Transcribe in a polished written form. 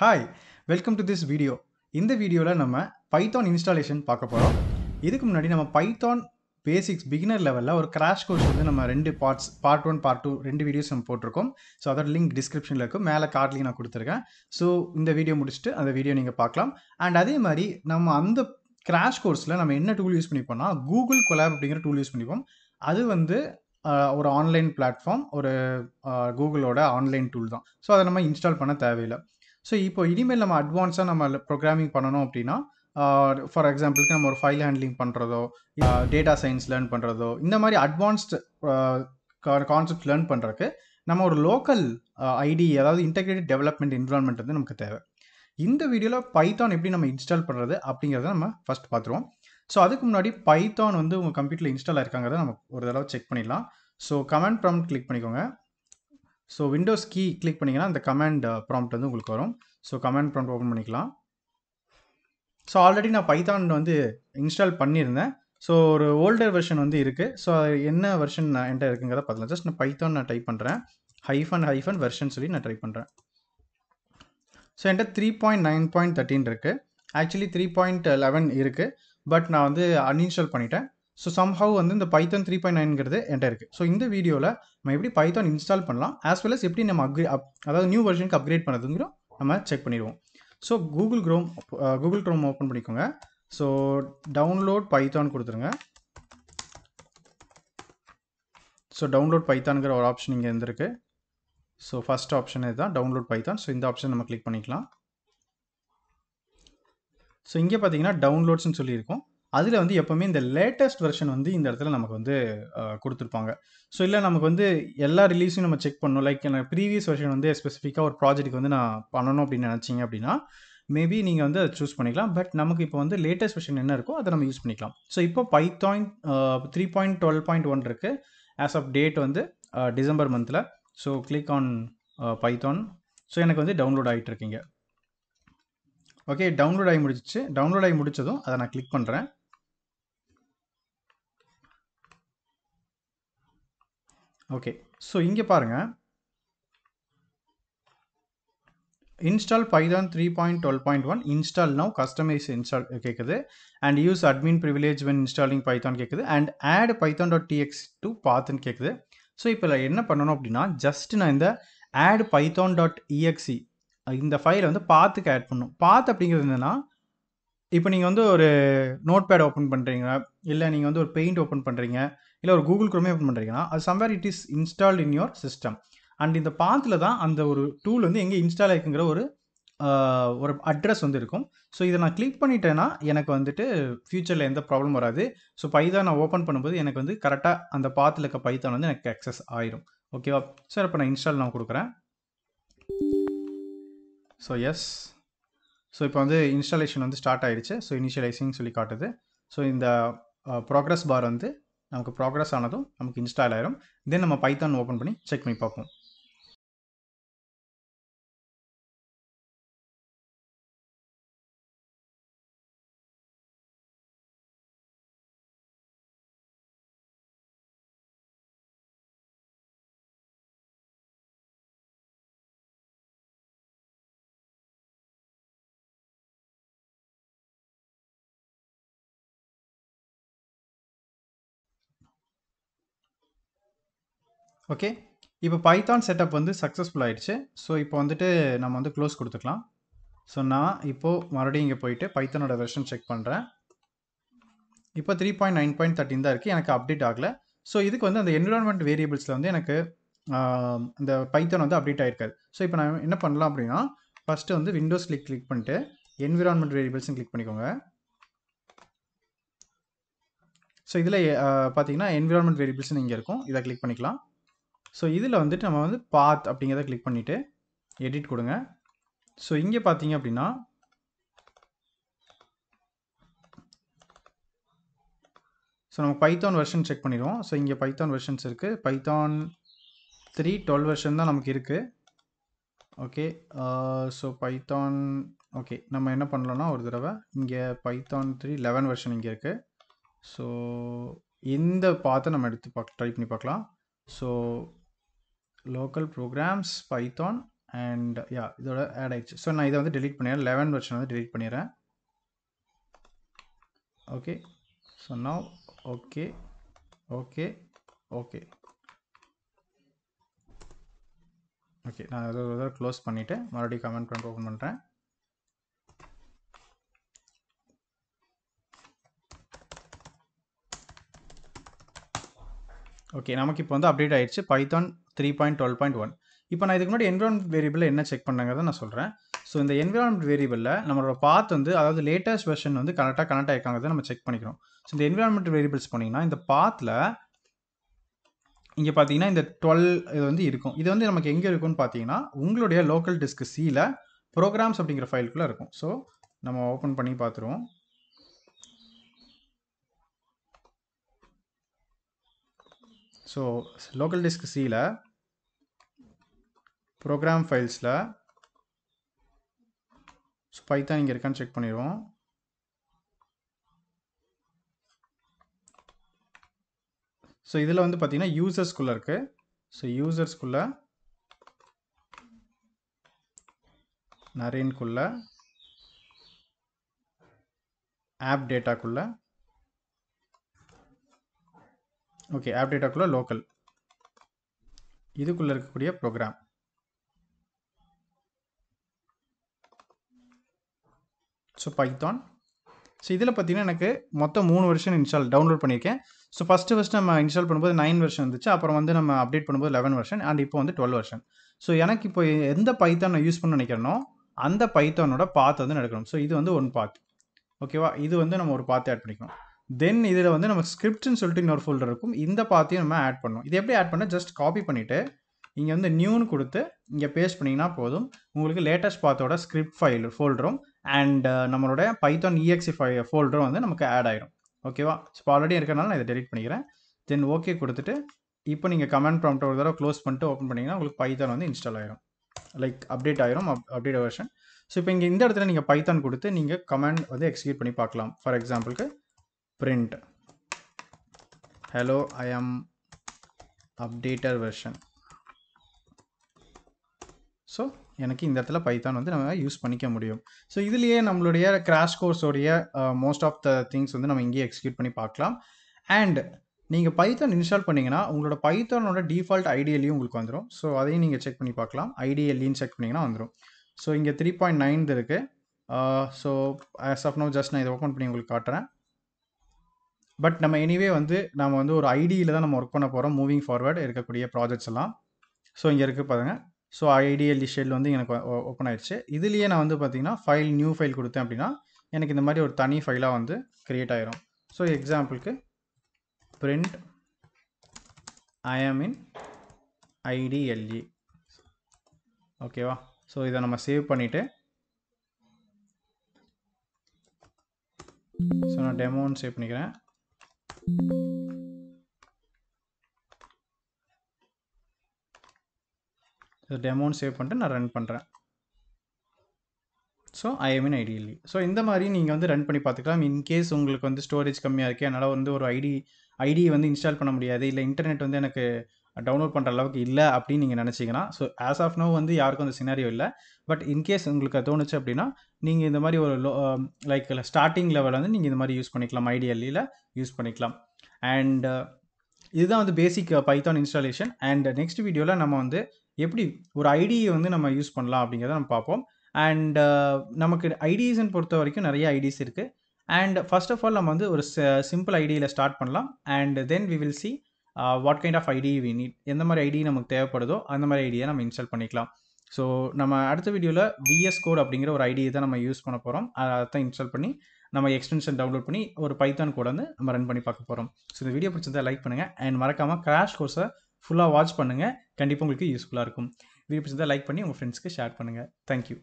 Hi, welcome to this video. இந்த வீடியோவில் நம்ம பைத்தான் இன்ஸ்டாலேஷன் பார்க்க போகிறோம். இதுக்கு முன்னாடி நம்ம பைத்தான் பேசிக்ஸ் பிகினர் லெவலில் ஒரு கிராஷ் கோர்ஸ் வந்து நம்ம ரெண்டு பார்ட்ஸ் பார்ட் 1 பார்ட் 2 ரெண்டு வீடியோஸ் நம்ம போட்டிருக்கோம். ஸோ அதோட லிங்க் டிஸ்கிரிப்ஷனில் இருக்கும், மேலே கார்ட்லையும் நான் கொடுத்துருக்கேன். ஸோ இந்த வீடியோ முடிச்சுட்டு அந்த வீடியோ நீங்கள் பார்க்கலாம். அண்ட் அதே மாதிரி நம்ம அந்த கிராஷ் கோர்ஸில் நம்ம என்ன டூல் யூஸ் பண்ணிப்போம்னா கூகுள் கொலாப் அப்படிங்கிற டூல் யூஸ் பண்ணிப்போம். அது வந்து ஒரு ஆன்லைன் பிளாட்ஃபார்ம், ஒரு கூகுளோட ஆன்லைன் டூல் தான். ஸோ அதை நம்ம இன்ஸ்டால் பண்ண தேவையில்லை. ஸோ இப்போ இனிமேல் நம்ம அட்வான்ஸாக நம்ம ப்ரோக்ராமிங் பண்ணணும் அப்படின்னா, ஃபார் எக்ஸாம்பிளுக்கு நம்ம ஒரு ஃபைல் ஹேண்ட்லிங் பண்ணுறதோ, டேட்டா சயின்ஸ் லேர்ன் பண்ணுறதோ, இந்த மாதிரி அட்வான்ஸ்டு கான்செப்ட் லேர்ன் பண்ணுறதுக்கு நம்ம ஒரு லோக்கல் ஐடி, அதாவது இன்டெகிரேட்டட் டெவலப்மெண்ட் என்விரான்மெண்ட் வந்து நமக்கு தேவை. இந்த வீடியோவில் பைத்தான் எப்படி நம்ம இன்ஸ்டால் பண்ணுறது அப்படிங்கிறத நம்ம ஃபஸ்ட் பார்த்துருவோம். ஸோ அதுக்கு முன்னாடி பைத்தான் வந்து உங்கள் கம்ப்யூட்டரில் இன்ஸ்டால் ஆயிருக்காங்கிறத நம்ம ஒரு தடவை செக் பண்ணிடலாம். ஸோ கமாண்ட் ப்ராம்ப்ட் கிளிக் பண்ணிக்கோங்க. ஸோ விண்டோஸ் கீ கிளிக் பண்ணிங்கன்னா அந்த கமாண்ட் ப்ராம்ப்ட் வந்து உங்களுக்கு வரும். ஸோ கமாண்ட் ப்ராம்ப்ட் ஓப்பன் பண்ணிக்கலாம். ஸோ ஆல்ரெடி நான் பைத்தான் வந்து இன்ஸ்டால் பண்ணியிருந்தேன். ஸோ ஒரு ஓல்டர் வெர்ஷன் வந்து இருக்குது. ஸோ என்ன வெர்ஷன் என்கிட்ட இருக்குங்கிறத பார்க்கலாம். ஜஸ்ட் நான் பைத்தான் டைப் பண்ணுறேன். ஹைஃபன் வெர்ஷன் சொல்லி நான் ட்ரை பண்ணுறேன். ஸோ என்கிட்ட 3.9.13 இருக்குது. ஆக்சுவலி 3.11 இருக்குது. பட் நான் வந்து அன்இன்ஸ்டால் பண்ணிட்டேன். ஸோ சம்ஹவ் வந்து இந்த பைத்தான் 3.9ங்கிறது என்கிட்ட இருக்குது. ஸோ இந்த வீடியோவில் நம்ம எப்படி பைத்தான் இன்ஸ்டால் பண்ணலாம், ஆஸ் வெல் அஸ் எப்படி நம்ம அதாவது நியூ வெர்ஷனுக்கு அப்கிரேட் பண்ணுறதுங்கிற நம்ம செக் பண்ணிடுவோம். ஸோ கூகுள் க்ரோம் ஓப்பன் பண்ணிக்கோங்க. ஸோ டவுன்லோட் பைத்தான் கொடுத்துருங்க. ஸோ டவுன்லோட் பைத்தான்கிற ஒரு ஆப்ஷன் இங்கே இருந்திருக்கு. ஸோ ஃபஸ்ட் ஆப்ஷன் இதுதான், டவுன்லோட் பைத்தான். ஸோ இந்த ஆப்ஷன் நம்ம கிளிக் பண்ணிக்கலாம். ஸோ இங்கே பார்த்தீங்கன்னா டவுன்லோட்ஸ்னு சொல்லியிருக்கோம். அதில் வந்து எப்போவுமே இந்த லேட்டஸ்ட் வெர்ஷன் வந்து இந்த இடத்துல நமக்கு வந்து கொடுத்துருப்பாங்க. ஸோ இல்லை நமக்கு வந்து எல்லா ரிலீஸையும் நம்ம செக் பண்ணணும், லைக் எனக்கு ப்ரீவியஸ் வெர்ஷன் வந்து ஸ்பெசிஃபிக்காக ஒரு ப்ராஜெக்ட்டுக்கு வந்து நான் பண்ணணும் அப்படின்னு நினச்சிங்க அப்படின்னா மேபி நீங்கள் வந்து அதை சூஸ் பண்ணிக்கலாம். பட் நமக்கு இப்போ வந்து லேட்டஸ்ட் வெர்ஷன் என்ன இருக்கோ அதை நம்ம யூஸ் பண்ணிக்கலாம். ஸோ இப்போ பைத்தான் 3.12.1 இருக்குது. ஆஸ் ஆஃப் டேட் வந்து டிசம்பர் மந்தில். So click on Python. So எனக்கு வந்து டவுன்லோட் ஆகிட்டு இருக்கீங்க. ஓகே, டவுன்லோட் ஆகி முடிச்சிச்சு. டவுன்லோட் ஆகி முடிச்சதும் அதை நான் கிளிக் பண்ணுறேன். ஓகே, ஸோ இங்கே பாருங்கள், install Python 3.12.1 install now, customize install கேட்குது. And use admin privilege when installing Python கேட்குது. அண்ட் ஆட் python.txt டு பாத்ன்னு கேட்குது. ஸோ இப்போ என்ன பண்ணணும் அப்படின்னா, ஜஸ்ட் நான் இந்த ஆட் python.exe இந்த ஃபைலை வந்து பாத்துக்கு ஆட் பண்ணணும். பாத் அப்படிங்கிறது என்னன்னா, இப்போ நீங்கள் வந்து ஒரு நோட் பேட் ஓப்பன் பண்ணுறீங்க, இல்லை நீங்கள் வந்து ஒரு பெயிண்ட் ஓப்பன் பண்ணுறீங்க, இல்லை ஒரு கூகுள் குரோமே ஓப்பன் பண்ணுறீங்கன்னா அது somewhere it is installed in your system. And இந்த பாத்தில் தான் அந்த ஒரு டூல் வந்து எங்கே இன்ஸ்டால் ஆகிக்குங்கிற ஒரு அட்ரஸ் வந்து இருக்கும். ஸோ இதை நான் கிளிக் பண்ணிட்டேன்னா எனக்கு வந்துட்டு ஃப்யூச்சரில் எந்த ப்ராப்ளம் வராது. ஸோ பைத்தான் நான் ஓப்பன் பண்ணும்போது எனக்கு வந்து கரெக்டாக அந்த பாத்தில் இருக்க பைத்தான் வந்து எனக்கு அக்சஸ் ஆயிரும். ஓகேவா சார்? இப்போ நான் இன்ஸ்டால் நான் கொடுக்குறேன். ஸோ எஸ், ஸோ இப்போ வந்து இன்ஸ்டாலேஷன் வந்து ஸ்டார்ட் ஆகிடுச்சு. ஸோ இனிஷியலைசிங் சொல்லி காட்டுது. ஸோ இந்த ப்ராக்ரஸ் பார் வந்து நமக்கு ப்ராக்ரஸ் ஆனதும் நமக்கு இன்ஸ்டால் ஆயிரும். தென் நம்ம பைத்தான் ஓப்பன் பண்ணி செக் பண்ணி பார்ப்போம். ஓகே, இப்போ பைத்தான் செட்டப் வந்து சக்ஸஸ்ஃபுல் ஆகிடுச்சு. ஸோ இப்போ வந்துட்டு நம்ம வந்து க்ளோஸ் கொடுத்துக்கலாம். ஸோ நான் இப்போது மறுபடியும் இங்கே போயிட்டு பைத்தானோட வெர்ஷன் செக் பண்ணுறேன். இப்போ 3.9.13 தான் இருக்குது, எனக்கு அப்டேட் ஆகலை. ஸோ இதுக்கு வந்து அந்த என்விரான்மெண்ட் வேரியபிள்ஸில் வந்து எனக்கு இந்த பைத்தான் வந்து அப்டேட் ஆகிருக்காது. ஸோ இப்போ நான் என்ன பண்ணலாம் அப்படின்னா, ஃபஸ்ட்டு வந்து விண்டோஸ் கிளிக் பண்ணிட்டு என்விரான்மெண்ட் வேரியபிள்ஸ்னு கிளிக் பண்ணிக்கோங்க. ஸோ இதில் பார்த்தீங்கன்னா என்விரான்மெண்ட் வேரியபிள்ஸ்னு இங்கே இருக்கும், இதை கிளிக் பண்ணிக்கலாம். ஸோ இதில் வந்துட்டு நம்ம வந்து பாத் அப்படிங்கிறத கிளிக் பண்ணிவிட்டு எடிட் கொடுங்க. ஸோ இங்கே பார்த்தீங்க அப்படின்னா ஸோ நம்ம பைத்தான் வெர்ஷன் செக் பண்ணிடுவோம். ஸோ இங்கே பைத்தான் வெர்ஷன்ஸ் இருக்குது. பைத்தான் 3.12 வெர்ஷன் தான் நமக்கு இருக்குது. ஓகே, ஸோ பைத்தான் ஓகே, நம்ம என்ன பண்ணலாம்னா ஒரு தடவை இங்கே பைத்தான் 3.11 வெர்ஷன் இங்கே இருக்குது. ஸோ இந்த பாத்தை நம்ம எடுத்து ட்ரை பண்ணி பார்க்கலாம். So local programs Python and yeah இதோட ஆட் ஆயிடுச்சு. ஸோ நான் இதை வந்து delete பண்ணிடுறேன். 11 வெர்ஷன் வந்து delete பண்ணிடுறேன். Okay, so now okay okay okay okay நான் அதை க்ளோஸ் பண்ணிவிட்டு மறுபடியும் கமெண்ட் ப்ராம்ப்ட் ஓப்பன் பண்ணுறேன். ஓகே, நமக்கு இப்போ வந்து அப்டேட் ஆயிடுச்சு பைத்தான் 3.12.1. இப்போ நான் இதுக்கு முன்னாடி என்விரான்மெண்ட் வேரியபிளில் என்ன செக் பண்ணங்கிறத நான் சொல்கிறேன். ஸோ இந்த என்விரான்மெண்ட் வேரியபிளில் நம்மளோட பாத் வந்து அதாவது லேட்டஸ்ட் வெர்ஷன் வந்து கரெக்டாக கனெக்ட் ஆகிருக்காங்கிறத நம்ம செக் பண்ணிக்கிறோம். ஸோ இந்த என்விரான்மெண்ட் வேரியபிள்ஸ் போனீங்கன்னா இந்த பாத்தில் இங்கே பார்த்தீங்கன்னா இந்த 12 இது வந்து இருக்கும். இது வந்து நமக்கு எங்கே இருக்கும்னு பார்த்தீங்கன்னா உங்களுடைய லோக்கல் டிஸ்க் சியில் ப்ரோக்ராம்ஸ் அப்படிங்கிற ஃபைலுக்குள்ளே இருக்கும். ஸோ நம்ம ஓப்பன் பண்ணி பார்த்துருவோம். ஸோ லோக்கல் டிஸ்க் சியில் ப்ரோக்ராம் ஃபைல்ஸில் ஸோ பைத்தான் இங்கே இருக்கான்னு செக் பண்ணிடுவோம். ஸோ இதில் வந்து பார்த்தீங்கன்னா யூசர்ஸ்குள்ளே இருக்குது. ஸோ யூசர்ஸ்குள்ளே நரேன்குள்ளே ஆப் டேட்டாக்குள்ளே ஓகே ஆப் டேட்டாக்குள்ளே லோக்கல் இதுக்குள்ளே இருக்கக்கூடிய ப்ரோக்ராம். So Python. ஸோ இதில் பார்த்தீங்கன்னா எனக்கு மொத்தம் 3 வெர்ஷன் டவுன்லோட் பண்ணியிருக்கேன். ஸோ ஃபஸ்ட்டு நம்ம இன்ஸ்டால் பண்ணும்போது 9 வெர்ஷன் இருந்துச்சு. அப்புறம் வந்து நம்ம அப்டேட் பண்ணும்போது 11 வெர்ஷன் அண்ட் இப்போ வந்து 12 வெர்ஷன். ஸோ எனக்கு இப்போ எந்த பைத்தான் நான் யூஸ் பண்ண நினைக்கிறேனோ அந்த பைத்தானோட பாத் வந்து நடக்கணும். ஸோ இது வந்து ஒன் பாத். ஓகேவா, இது வந்து நம்ம ஒரு பாத் ஆட் பண்ணிக்கணும். தென் இதில் வந்து நம்ம ஸ்கிரிப்ட்னு சொல்லிட்டு இன்னொரு ஃபோல்டர் இருக்கும். இந்த பாத்தையும் நம்ம ஆட் பண்ணணும். இது எப்படி ஆட் பண்ணால் ஜஸ்ட் காப்பி பண்ணிவிட்டு இங்கே வந்து நியூன்னு கொடுத்து இங்கே பேஸ்ட் பண்ணிங்கன்னா போதும். உங்களுக்கு லேட்டஸ்ட் பாத்தோட ஸ்கிரிப்ட் ஃபைல் ஃபோல்டரும் அண்ட் நம்மளோட பைத்தான் EXE ஃபோல்டரும் வந்து நமக்கு ஆட் ஆயிடும். ஓகேவா, இப்போ ஆல்ரெடி இருக்கிறனால நான் இதை டெலிட் பண்ணிக்கிறேன். தென் ஓகே கொடுத்துட்டு இப்போ நீங்கள் கமெண்ட் ப்ராம்ப்ட் ஒரு தடவை க்ளோஸ் பண்ணிட்டு ஓப்பன் பண்ணிங்கன்னா உங்களுக்கு பைத்தான் வந்து இன்ஸ்டால் ஆயிரும். லைக் அப்டேட் ஆயிரும், அப்டேட் வெர்ஷன். ஸோ இப்போ இங்கே இந்த இடத்துல நீங்கள் பைத்தான் கொடுத்து நீங்கள் கமெண்ட் வந்து எக்ஸிக்யூட் பண்ணி பார்க்கலாம். ஃபார் எக்ஸாம்பிளுக்கு பிரிண்ட் ஹலோ ஐ ஆம் அப்டேட்டர் வெர்ஷன். ஸோ எனக்கு இந்த இடத்துல பைத்தான் வந்து நம்ம யூஸ் பண்ணிக்க முடியும். ஸோ இதுலேயே நம்மளுடைய கிராஷ் கோர்ஸோடைய மோஸ்ட் ஆஃப் த திங்ஸ் வந்து நம்ம இங்கேயே எக்ஸிக்யூட் பண்ணி பார்க்கலாம். அண்ட் நீங்கள் பைத்தான் இன்ஸ்டால் பண்ணிங்கன்னா உங்களோட பைத்தானோட டிஃபால்ட் ஐடிஎல்லையும் உங்களுக்கு வந்துடும். ஸோ அதையும் நீங்கள் செக் பண்ணி பார்க்கலாம். ஐடிஎல்லின்னு செக் பண்ணிங்கன்னா வந்துடும். ஸோ இங்கே 3.9 இருக்குது. So as of no just நான் இதை ஓப்பன் பண்ணி உங்களுக்கு காட்டுறேன். பட் நம்ம எனிவே வந்து நம்ம வந்து ஒரு ஐடியில் தான் நம்ம ஒர்க் பண்ண போகிறோம் மூவிங் ஃபார்வர்டு இருக்கக்கூடிய ப்ராஜெக்ட்ஸ் எல்லாம். ஸோ இங்கே இருக்குது பாருங்கள். ஸோ ஐடிஎல்இ ஷெல் வந்து எனக்கு ஓப்பன் ஆயிடுச்சு. இதுலேயே நான் வந்து பார்த்தீங்கன்னா ஃபைல் நியூ ஃபைல் கொடுத்தேன் அப்படின்னா எனக்கு இந்த மாதிரி ஒரு தனி ஃபைலாக வந்து க்ரியேட் ஆயிரும். ஸோ எக்ஸாம்பிளுக்கு பிரிண்ட் ஐ ஆம் இன் ஐடிஎல்இ. ஓகேவா, ஸோ இதை நம்ம சேவ் பண்ணிவிட்டு ஸோ நான் டெமோன்னு சேவ் பண்ணிக்கிறேன். டெமோன்னு சேவ் பண்ணிட்டு நான் ரன் பண்ணுறேன். So I am in IDLE. So இந்த மாதிரி நீங்கள் வந்து ரன் பண்ணி பார்த்துக்கலாம். இன்கேஸ் உங்களுக்கு வந்து ஸ்டோரேஜ் கம்மியாக இருக்குது, என்னால் வந்து ஒரு ஐடி வந்து இன்ஸ்டால் பண்ண முடியாது, இல்லை இன்டர்நெட் வந்து எனக்கு டவுன்லோட் பண்ணுற அளவுக்கு இல்லை அப்படின்னு நீங்கள் நினச்சிங்கன்னா, ஸோ ஆஸ் ஆஃப் நோ வந்து யாருக்கும் அந்த சினாரியோ இல்லை. பட் இன்கேஸ் உங்களுக்கு அது தோணுச்சு அப்படின்னா நீங்கள் இந்த மாதிரி ஒரு லைக் ஸ்டார்டிங் லெவலில் வந்து நீங்கள் இந்த மாதிரி யூஸ் பண்ணிக்கலாம், ஐடிஎல்இயில் யூஸ் பண்ணிக்கலாம். அண்ட் இதுதான் வந்து பேசிக் பைத்தான் இன்ஸ்டாலேஷன். அண்ட் நெக்ஸ்ட் வீடியோவில் நம்ம வந்து எப்படி ஒரு ஐடியை வந்து நம்ம யூஸ் பண்ணலாம் அப்படிங்கிறத நம்ம பார்ப்போம். அண்ட் நமக்கு ஐடிஸ்ன்னு பொறுத்த வரைக்கும் நிறைய ஐடிஸ் இருக்குது. அண்ட் ஃபர்ஸ்ட் ஆஃப் ஆல் நம்ம வந்து ஒரு சிம்பிள் ஐடியில் ஸ்டார்ட் பண்ணலாம். And then we will see what kind of IDE we need. எந்த மாதிரி ஐடி நமக்கு தேவைப்படுதோ அந்த மாதிரி ஐடியை நம்ம இன்ஸ்டால் பண்ணிக்கலாம். ஸோ நம்ம அடுத்த வீடியோவில் VS Code அப்படிங்கிற ஒரு ஐடியை தான் நம்ம யூஸ் பண்ண போகிறோம். அதை தான் இன்ஸ்டால் பண்ணி நம்ம எக்ஸ்டென்ஷன் டவுன்லோட் பண்ணி ஒரு பைத்தான் கோட் வந்து நம்ம ரன் பண்ணி பார்க்க போகிறோம். ஸோ இந்த வீடியோ பிடிச்சதை லைக் பண்ணுங்கள். அண்ட் மறக்காமல் கிராஷ் கோர்ஸை ஃபுல்லாக வாட்ச் பண்ணுங்கள். கண்டிப்பாக உங்களுக்கு யூஸ்ஃபுல்லாக இருக்கும். வீடியோ பிடிச்சதை லைக் பண்ணி உங்கள் ஃப்ரெண்ட்ஸ்க்கு ஷேர் பண்ணுங்கள். தேங்க்யூ.